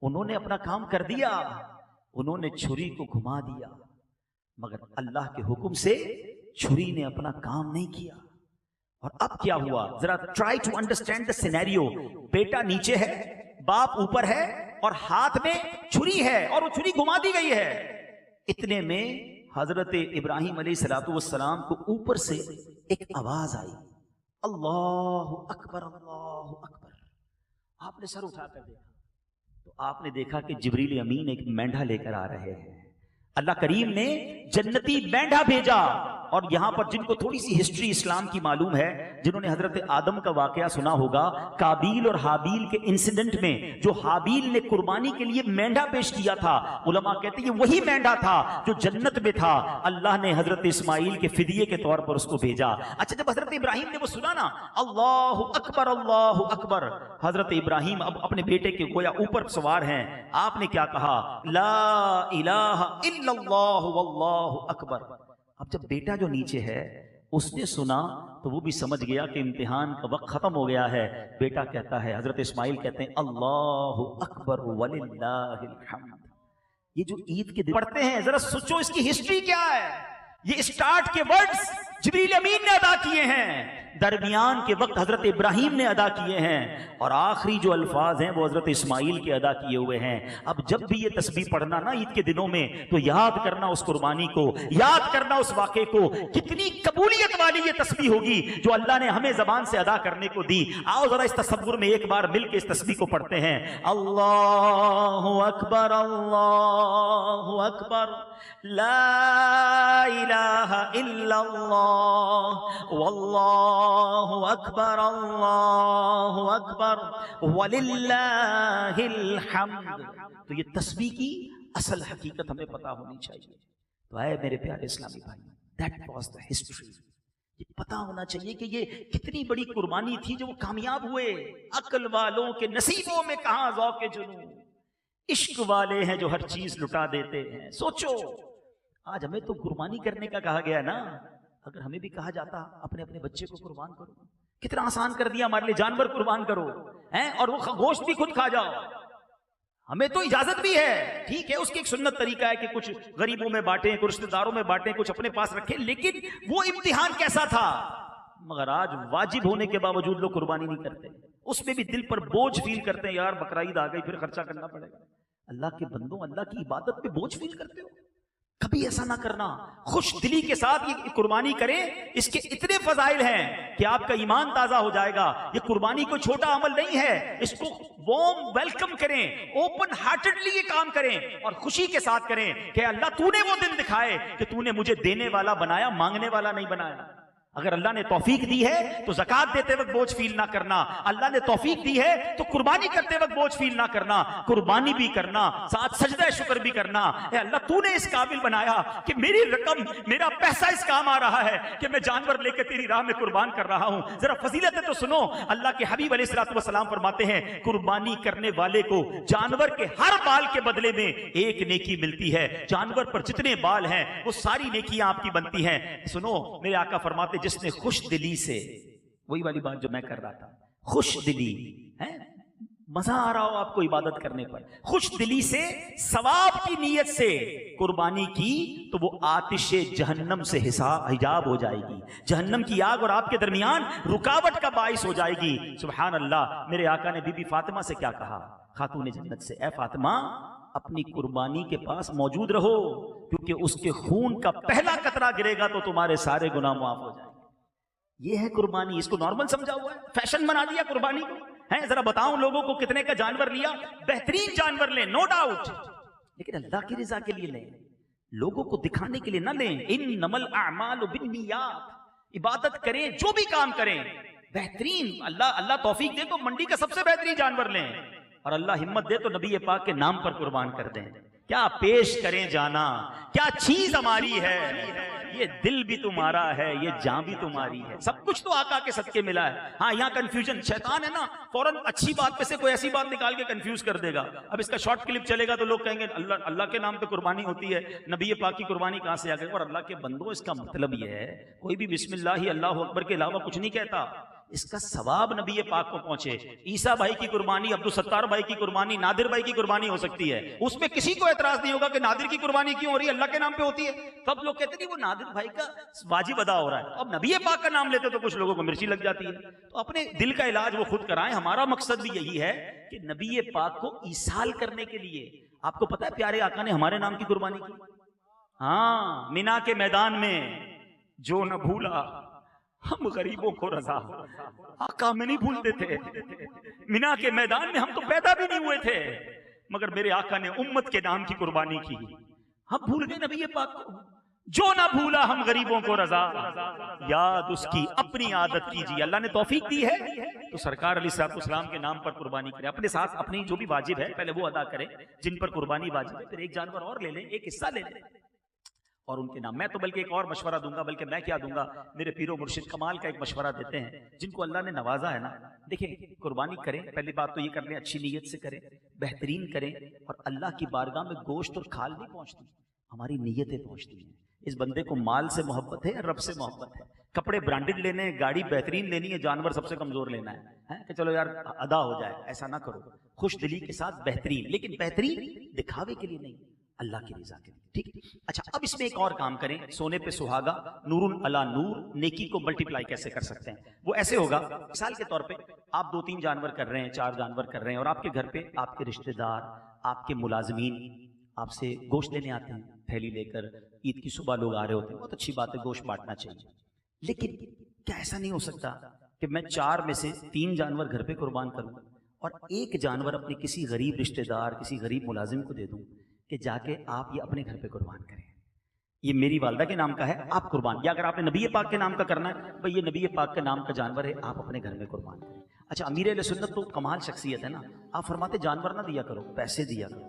उन्होंने अपना काम कर दिया, उन्होंने छुरी को घुमा दिया, मगर अल्लाह के हुक्म से छुरी ने अपना काम नहीं किया। और अब क्या हुआ, जरा try to understand the scenario. बेटा नीचे है, बाप ऊपर है, और हाथ में छुरी है, और वो छुरी घुमा दी गई है। इतने में हजरत इब्राहिम अलैहिस्सलाम को ऊपर से एक आवाज आई, अल्लाहु अकबर, अल्लाहु अकबर। आपने सर उठाकर देखा तो आपने देखा कि जिब्रील अमीन एक मेंढा लेकर आ रहे हैं। अल्लाह करीम ने जन्नती मेंढा भेजा। और यहां पर जिनको थोड़ी सी हिस्ट्री इस्लाम की मालूम है, जिन्होंने हजरत आदम का वाकया सुना होगा, काबील और हाबील के इंसिडेंट में जो हाबील ने कुर्बानी के लिए मेंढा पेश किया था, उलमा कहते हैं ये वही मेंढा था जो जन्नत में था। अल्लाह ने हजरत इस्माइल के फिदिये के तौर पर उसको भेजा। अच्छा जब हजरत इब्राहिम ने वो सुना ना, अल्लाहु अकबर, अल्लाहु अकबर, हजरत इब्राहिम अब अपने बेटे के गोया ऊपर सवार हैं, आपने क्या कहा, ला इलाहा इल्लल्लाहु वल्लाहु अकबर। अब जब बेटा जो नीचे है उसने सुना तो वो भी समझ गया कि इम्तिहान का वक्त खत्म हो गया है। बेटा कहता है, हजरत इस्माइल कहते हैं, अल्लाहु अकबर वलिल्लाहिल हम्द। ये जो ईद के दिन पढ़ते हैं, जरा सोचो इसकी हिस्ट्री क्या है। ये स्टार्ट के वर्ड्स जिब्रील अमीन ने अदा किए हैं, दरमियान के वक्त हजरत इब्राहिम ने अदा किए हैं, और आखिरी जो अल्फाज हैं वो हजरत इस्माइल के अदा किए हुए हैं। अब जब भी ये तस्बीह पढ़ना ना ईद के दिनों में, तो याद करना उस कुर्बानी को, याद करना उस वाक़े को। कितनी कबूलियत वाली ये तस्बीह होगी जो अल्लाह ने हमें जबान से अदा करने को दी। आओ जरा इस तसव्वुर में एक बार मिलकर इस तस्बीह को पढ़ते हैं, अल्लाहु अकबर, अल्लाहु अकबर, ला इलाहा इल्लल्लाह वल्लाहु अकबर, अल्लाहु अकबर वलिल्लाहिल हम्द। तो ये तस्बीह की असल हकीकत हमें पता होनी चाहिए। तो आए मेरे प्यारे इस्लामी भाई, दैट वाज द हिस्ट्री। ये पता होना चाहिए कि ये कितनी बड़ी कुर्बानी थी जो वो कामयाब हुए। अक्ल वालों के नसीबों में कहां ज़ौक़े जुनून, इश्क वाले हैं जो हर चीज लुटा देते हैं। सोचो आज हमें तो कुर्बानी करने का कहा गया ना, अगर हमें भी कहा जाता अपने अपने बच्चे को कुर्बान करो, कितना आसान कर दिया हमारे लिए, जानवर कुर्बान करो हैं और वो गोश्त भी खुद खा जाओ। हमें तो इजाजत भी है, ठीक है, उसकी एक सुन्नत तरीका है कि कुछ गरीबों में बांटे, कुछ रिश्तेदारों में बांटे, कुछ अपने पास रखें, लेकिन वो इम्तिहान कैसा था। मगर आज वाजिब होने के बावजूद लोग कुर्बानी नहीं करते, उसमें भी दिल पर बोझ फील करते हैं, यार बकरा ईद आ गई फिर खर्चा करना पड़ेगा। अल्लाह के बंदों, अल्लाह की इबादत पे बोझ फील करते हो, कभी ऐसा ना करना। खुश दिली के साथ ये कुर्बानी करें, इसके इतने फजाइल हैं कि आपका ईमान ताजा हो जाएगा। ये कुर्बानी कोई छोटा अमल नहीं है, इसको वार्म वेलकम करें, ओपन हार्टेडली ये काम करें और खुशी के साथ करें कि अल्लाह तूने वो दिन दिखाए कि तूने मुझे देने वाला बनाया, मांगने वाला नहीं बनाया। अगर अल्लाह ने तौफीक दी है तो ज़कात देते वक्त बोझ फील ना करना, अल्लाह ने तौफीक दी है तो कुर्बानी करते वक्त बोझ फील ना करना, कुर्बानी भी करना, साथ सजदा शुक्र भी करना। अल्लाह तूने इस काबिल बनाया कि मेरी रकम, मेरा पैसा इस काम आ रहा है कि मैं जानवर लेकर तेरी राह में कुर्बान कर रहा हूं। जरा फजीलत तो सुनो, अल्लाह के हबीब अलैहिस्सलाम फरमाते हैं कुर्बानी करने वाले को जानवर के हर बाल के बदले में एक नेकी मिलती है। जानवर पर जितने बाल हैं वो सारी नेकियां आपकी बनती हैं। सुनो, मेरे आका फरमाते जिसने खुश दिली से, वही वाली बात जो मैं कर रहा था, खुश दिली है, मजा आ रहा हो आपको इबादत करने पर, खुश दिली से सवाब की नीयत से कुर्बानी की तो वो आतिशे जहन्नम से हिजाब हो जाएगी, जहन्नम की आग और आपके दरमियान रुकावट का बाइस हो जाएगी। सुभान अल्लाह। मेरे आका ने बीबी फातिमा से क्या कहा, खातून जन्नत से, ए फातिमा अपनी कुर्बानी के पास मौजूद रहो, क्योंकि उसके खून का पहला कतरा गिरेगा तो तुम्हारे सारे गुनाह माफ हो जाएंगे। ये है कुर्बानी, इसको नॉर्मल समझा हुआ है, फैशन बना दिया कुर्बानी को है। जरा बताऊं लोगों को कितने का जानवर लिया, बेहतरीन जानवर लें नो डाउट, लेकिन अल्लाह की रजा के लिए लें, लोगों को दिखाने के लिए ना लें। इन्नमल अअमालु बिन्नियात, इबादत करें, जो भी काम करें बेहतरीन, अल्लाह तौफीक दे तो मंडी का सबसे बेहतरीन जानवर लें, और अल्लाह हिम्मत दे तो नबी पाक के नाम पर कुर्बान कर दें। क्या पेश करें जाना, क्या चीज हमारी है, ये दिल भी तुम्हारा है, ये जान भी तुम्हारी है, सब कुछ तो आका के सदके मिला है। हाँ, यहाँ कंफ्यूजन, शैतान है ना, फौरन अच्छी बात पे से कोई ऐसी बात निकाल के कंफ्यूज कर देगा। अब इसका शॉर्ट क्लिप चलेगा तो लोग कहेंगे अल्लाह के नाम पे कुर्बानी होती है, नबी पाक की कुर्बानी कहां से आ गई। और अल्लाह के बंदो, इसका मतलब ये है कोई भी बिस्मिल्लाह अल्लाहु अकबर के अलावा कुछ नहीं कहता, इसका सवाब नबी पाक को पहुंचे। ईसा भाई की कुर्बानी, अब्दुल सत्तार भाई की कुर्बानी, नादिर भाई की कुर्बानी हो सकती है, उसमें किसी को एतराज नहीं होगा कि नादिर की कुर्बानी क्यों हो रही है, अल्लाह के नाम पे होती है। तब लोग कहते हैं वो नादिर भाई का वाजिब अदा हो रहा है, अब नबी पाक का नाम लेते तो कुछ लोगों को मिर्ची लग जाती है। तो अपने दिल का इलाज वो खुद कराएं। हमारा मकसद भी यही है कि नबी पाक को ईसाल करने के लिए, आपको पता है प्यारे आका ने हमारे नाम की कुर्बानी की। हाँ, मिना के मैदान में जो न भूला हम गरीबों को रजा, आका में नहीं भूलते थे। मिना के मैदान में हम तो पैदा भी नहीं हुए थे, मगर मेरे आका ने उम्मत के नाम की कुर्बानी की। हम भूल गए नबी पाक को, जो ना भूला हम गरीबों को रजा, याद उसकी अपनी आदत कीजिए। अल्लाह ने तौफीक दी है तो सरकार अलैहिस्सलाम के नाम पर कुर्बानी करें, अपने साथ अपनी जो भी वाजिब है पहले वो अदा करें, जिन पर कुर्बानी वाजिब है, फिर एक जानवर और ले लें, एक हिस्सा ले लें और उनके नाम। मैं तो बल्कि एक और मशवरा दूंगा, बल्कि मैं क्या दूंगा, मेरे पीरो मुर्शिद कमाल का एक मशवरा देते हैं, जिनको अल्लाह ने नवाजा है ना। देखिए, कुर्बानी करें, पहली बात तो ये कर लें अच्छी नीयत से करें, बेहतरीन करें, और अल्लाह की बारगाह में गोश्त और खाल नहीं पहुंचती, हमारी नीयतें पहुंचती हैं। इस बंदे को माल से मोहब्बत है, रब से मोहब्बत है, कपड़े ब्रांडेड लेने, गाड़ी बेहतरीन लेनी है, जानवर सबसे कमजोर लेना है कि चलो यार अदा हो जाए, ऐसा ना करो। खुश दिली के साथ बेहतरीन, लेकिन बेहतरीन दिखावे के लिए नहीं, अल्लाह की रजा के लिए। ठीक। अच्छा, अब इसमें एक और काम करें, सोने पे सुहागा, नूरुन अला नूर, नेकी को मल्टीप्लाई कैसे कर सकते हैं। वो ऐसे होगा, मिसाल के तौर पे आप 2-3 जानवर कर रहे हैं, 4 जानवर कर रहे हैं, और आपके घर पे आपके रिश्तेदार, आपके मुलाजमीन आपसे गोश्त लेने आते हैं, थैली लेकर, ईद की सुबह लोग आ रहे होते हैं, बहुत अच्छी बात है, गोश्त बांटना चाहिए। लेकिन क्या ऐसा नहीं हो सकता कि मैं 4 में से 3 जानवर घर पे कुर्बान करूं और 1 जानवर अपने किसी गरीब रिश्तेदार, किसी गरीब मुलाजिम को दे दूं कि जाके आप ये अपने घर पे कुर्बान करें, ये मेरी वालदा के नाम का है, आप कुर्बान, या अगर आपने नबी पाक के नाम का करना है, भाई ये नबी पाक के नाम का जानवर है, आप अपने घर में कुर्बान करें। अच्छा, अमीर अहले सुन्नत तो कमाल शख्सियत है ना, आप फरमाते जानवर ना दिया करो, पैसे दिया करो,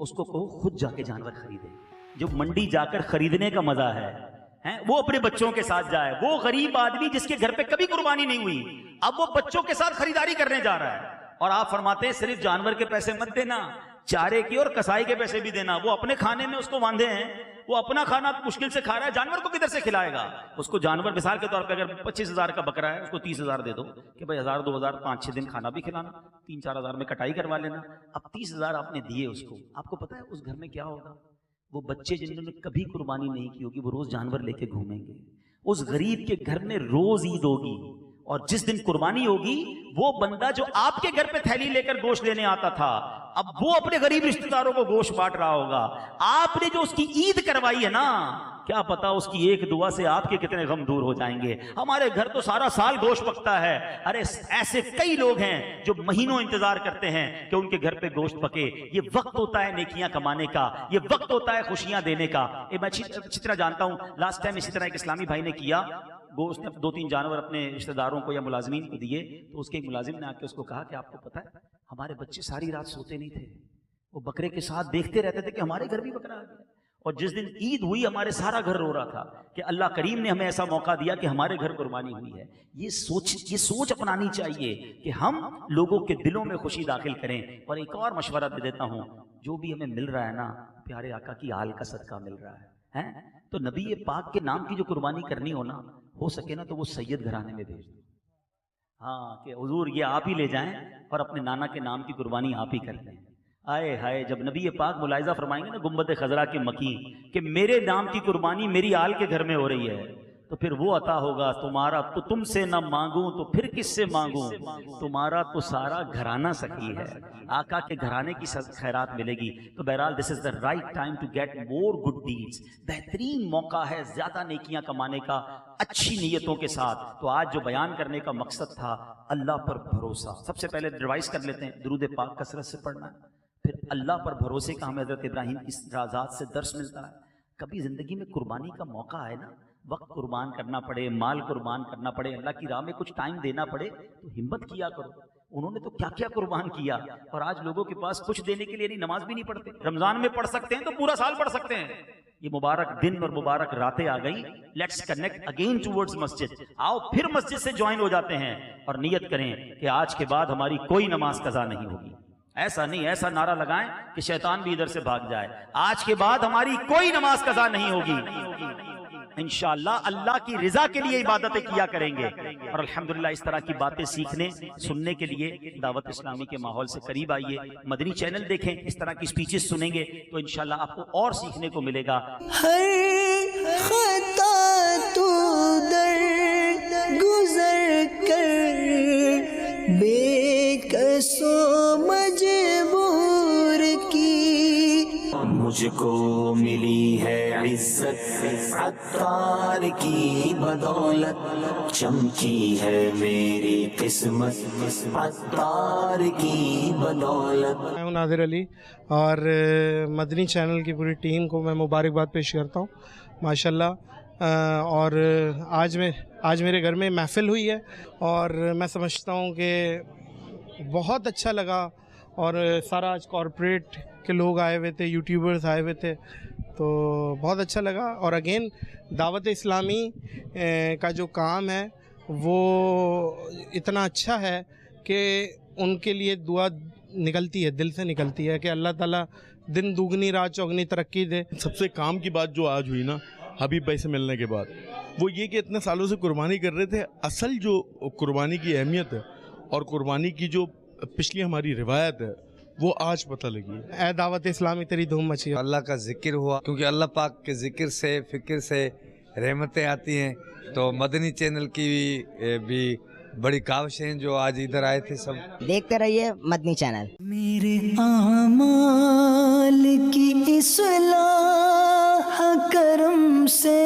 उसको कहो खुद जाके जानवर खरीदे। जो मंडी जाकर खरीदने का मजा है वो अपने बच्चों के साथ जाए। वो गरीब आदमी जिसके घर पे कभी कुर्बानी नहीं हुई, अब वो बच्चों के साथ खरीदारी करने जा रहा है, और आप फरमाते हैं सिर्फ जानवर के पैसे मत देना, चारे की और कसाई के पैसे भी देना। वो अपने खाने में उसको बांधे हैं, वो अपना खाना मुश्किल से खा रहा है, जानवर को किधर से खिलाएगा? उसको जानवर मिसाल के तौर पे अगर 25,000 का बकरा है, उसको 30,000 दे दो कि भाई 1,000 2,000 5-6 दिन खाना भी खिलाना, 3-4 हज़ार में कटाई करवा लेना। अब 30,000 आपने दिए उसको, आपको पता है उस घर में क्या होगा? वो बच्चे जिन्होंने कभी कुर्बानी नहीं की होगी, वो रोज जानवर लेके घूमेंगे। उस गरीब के घर में रोज ईद होगी, और जिस दिन कुर्बानी होगी, वो बंदा जो आपके घर पे थैली लेकर गोश्त लेने आता था, अब वो अपने गरीब रिश्तेदारों को गोश्त बांट रहा होगा। आपने जो उसकी ईद करवाई है ना, क्या पता उसकी एक दुआ से आपके कितने गम दूर हो जाएंगे। हमारे घर तो सारा साल गोश्त पकता है। अरे ऐसे कई लोग हैं जो महीनों इंतजार करते हैं कि उनके घर पे गोश्त पके। ये वक्त होता है नेकियां कमाने का, ये वक्त होता है खुशियां देने का। मैं अच्छी तरह जानता हूं, लास्ट टाइम इसी तरह एक इस्लामी भाई ने किया, गोश्त ने 2-3 जानवर अपने रिश्तेदारों को या मुलाजमीन को दिए, तो उसके एक मुलाजिम ने आके उसको कहा कि आपको पता है हमारे बच्चे सारी रात सोते नहीं थे, वो बकरे के साथ देखते रहते थे कि हमारे घर भी बकरा आ गया। और जिस दिन ईद हुई, हमारे सारा घर रो रहा था कि अल्लाह करीम ने हमें ऐसा मौका दिया कि हमारे घर कुर्बानी हुई है। ये सोच अपनानी चाहिए कि हम लोगों के दिलों में खुशी दाखिल करें। और एक और मशवरा दे देता हूं, जो भी हमें मिल रहा है ना, प्यारे आका की आल का सदका मिल रहा है, तो नबी पाक के नाम की जो कुर्बानी करनी हो सके ना, तो वो सैयद घराने में भेज दो। हाँ, कि हुजूर ये आप ही ले जाएं और अपने नाना के नाम की कुर्बानी आप ही कर लें। आए हाय, जब नबी पाक मुलाइजा फरमाएंगे ना गुम्बद खजरा के मकी कि मेरे नाम की कुर्बानी मेरी आल के घर में हो रही है, तो फिर वो अता होगा। तुम्हारा तो तुमसे न मांगूं तो फिर किससे मांगूं, तुम्हारा तो सारा घराना सखी है। आका के घराने की खैरात मिलेगी। तो बहरहाल this is the right time to get more good deeds. बेहतरीन मौका है ज्यादा नेकियां कमाने का अच्छी नीयतों के साथ। तो आज जो बयान करने का मकसद था, अल्लाह पर भरोसा। सबसे पहले रिवाइज कर लेते हैं, दुरूद पाक कसरत से पढ़ना है, फिर अल्लाह पर भरोसे का हमें हज़रत इब्राहिम की राज़ात से दर्श मिलता है। कभी ज़िंदगी में कुर्बानी का मौका आए ना, वक्त कुर्बान करना पड़े, माल कुर्बान करना पड़े, अल्लाह की राह में कुछ टाइम देना पड़े, तो हिम्मत किया करो। उन्होंने तो क्या क्या कुर्बान किया, और आज लोगों के पास कुछ देने के लिए नहीं, नमाज भी नहीं पढ़ते। रमज़ान में पढ़ सकते हैं तो पूरा साल पढ़ सकते हैं। ये मुबारक दिन और मुबारक रातें आ गई, लेट्स कनेक्ट अगेन टूवर्ड्स मस्जिद। आओ फिर मस्जिद से ज्वाइन हो जाते हैं और नियत करें कि आज के बाद हमारी कोई नमाज कज़ा नहीं होगी। ऐसा नहीं, ऐसा नारा लगाएं कि शैतान भी इधर से भाग जाए। आज के बाद हमारी कोई नमाज कज़ा नहीं होगी। इंशाअल्लाह अल्लाह की रिजा के लिए इबादतें किया करेंगे। और अल्हम्दुलिल्लाह इस तरह की बातें सीखने सुनने के लिए दावत इस्लामी के माहौल से करीब आइए, मदनी चैनल देखें, इस तरह की स्पीचेस सुनेंगे तो इंशाअल्लाह आपको और सीखने को मिलेगा। हर खता तू दर गुजर कर बेकसो मजबूर की, मुझको मिली है इज्जत अत्तार की बदौलत, चमकी है मेरी किस्मत अत्तार की बदौलत। मैं हूं नादिर अली और मदनी चैनल की पूरी टीम को मैं मुबारकबाद पेश करता हूं माशाल्लाह। और आज मेरे घर में महफ़िल हुई है और मैं समझता हूं कि बहुत अच्छा लगा। और सारा आज कॉरपोरेट के लोग आए हुए थे, यूट्यूबर्स आए हुए थे, तो बहुत अच्छा लगा। और अगेन दावत इस्लामी का जो काम है वो इतना अच्छा है कि उनके लिए दुआ निकलती है, दिल से निकलती है कि अल्लाह ताला दिन दुगनी रात चौगनी तरक्की दे। सबसे काम की बात जो आज हुई ना हबीब भाई से मिलने के बाद, वो ये कि इतने सालों से कुर्बानी कर रहे थे। असल जो कुर्बानी की अहमियत है और कुर्बानी की जो पिछली हमारी रिवायत है वो आज पता लगी। ऐ दावत इस्लामी तेरी धूम मची। अल्लाह का जिक्र हुआ, क्योंकि अल्लाह पाक के जिक्र से फिक्र से रहमतें आती हैं। तो मदनी चैनल की भी बड़ी काविशें जो आज इधर आए थे, सब देखते रहिए मदनी चैनल। मेरे आमाल की इस्लाह करम से